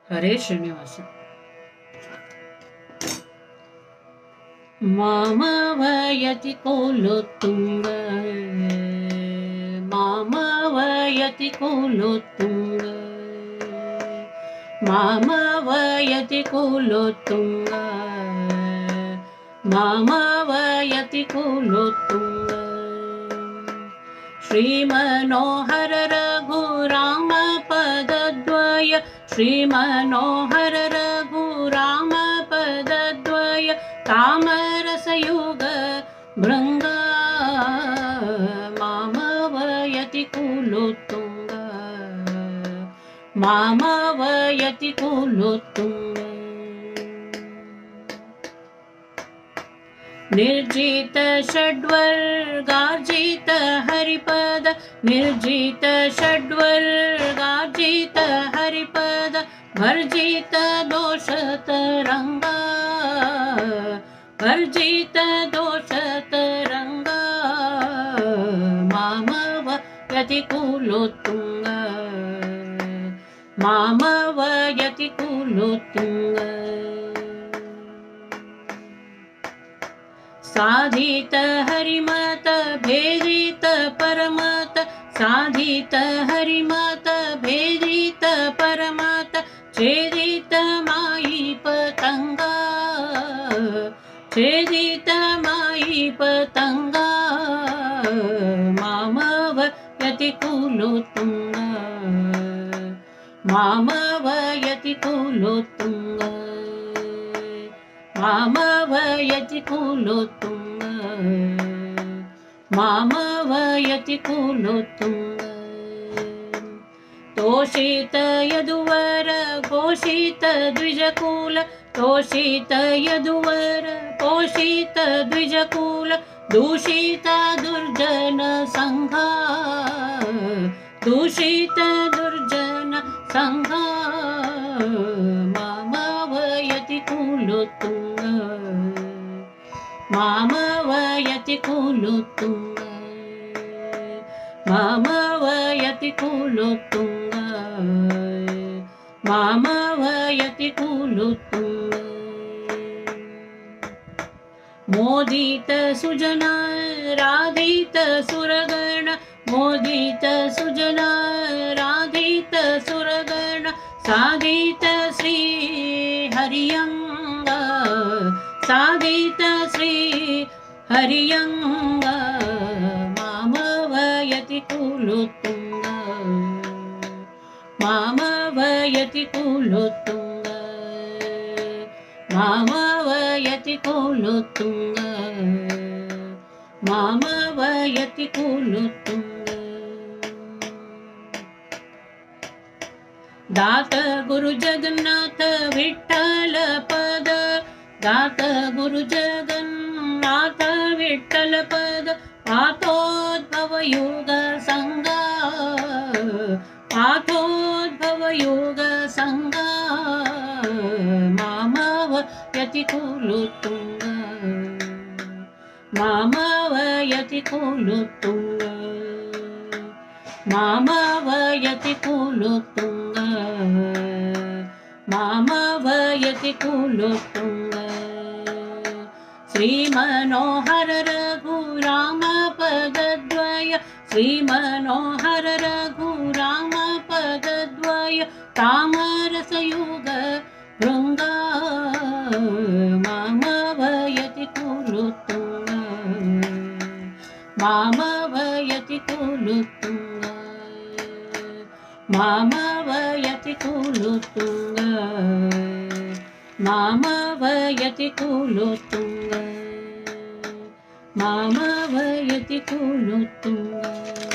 हरे श्रीनिवास। मामवयति कुलोत्तुंग, मामवयति कुलोत्तुंग, मामवयति कुलोत्तुंग, मामवयति कुलोत्तुंग। श्रीमनोहर रघुराम पदद्वय, श्रीमनोहर रघुराम पदद्वय, तामरसयुग भृंग, मामवयति कुलोत्तुंग, मामवयति कुलोत्तुंग। निर्जित षड्वर्गार्जित हरिपद, निर्जित षड्वर्गार्जित हरिपद, वर्जित दोषतरंगा, वर्जित दोषतरंगा, मामवयति कुलोत्तुंग, मामवयति कुलोत्तुंग। साधित हरिमत भेदित परमत, साधित हरिमत भेदित परमत, छेदित माई पतंगा, छेदित माई पतंगा, मामवयति कुलोत्तुंग, मामवयति कुलोत्तुंग, मामवयति कुलोत्तुंग, मामवयति कुलोत्तुंग। तोषित यदुवर पोषित द्विजकुल, तोषित यदुवर पोषित द्विजकुल, दूषित दुर्जन संघा, दूषित दुर्जन संघा, मामवयति कुलोत्तुंग, मामवयति कुलोत्तुंग, मामवयति कुलोत्तुंग, मामवयति कुलोत्तुंग। मोदित सुजन राधित सुरगण, मोदित सुजन राधित सुरगण, साधित श्री हरियंग, साधित श्री हरियंग, मामवयति कुलोत्तुंग, मामवयति कुलोत्तुंग, मामवयति कुलोत्तुंग, मामवयति कुलोत्तुंग। दात गुरु जगन्नाथ विठ्ठल पद, दात गुरु जगन्नाथ विठ्ठल पद, पाथोद्भव युग संगा, पाथोद्भव युग संगा, मामवयति कुलोत्तुंग, मामवयति कुलोत्तुंग, मामवयति कुलोत्तुंग, मामवयति कुलोत्तुंग। श्रीमनोहर रघुराम पदद्वय, श्रीमनोहर रघुराम पदद्वय, तामरसयुग भृंग, मामवयति कुलोत्तुंग, मामवयति कुलोत्तुंग, मामवयति कुलोत्तुंग, मामवयति कुलोत्तुंग, मामवयति कुलोत्तुंग।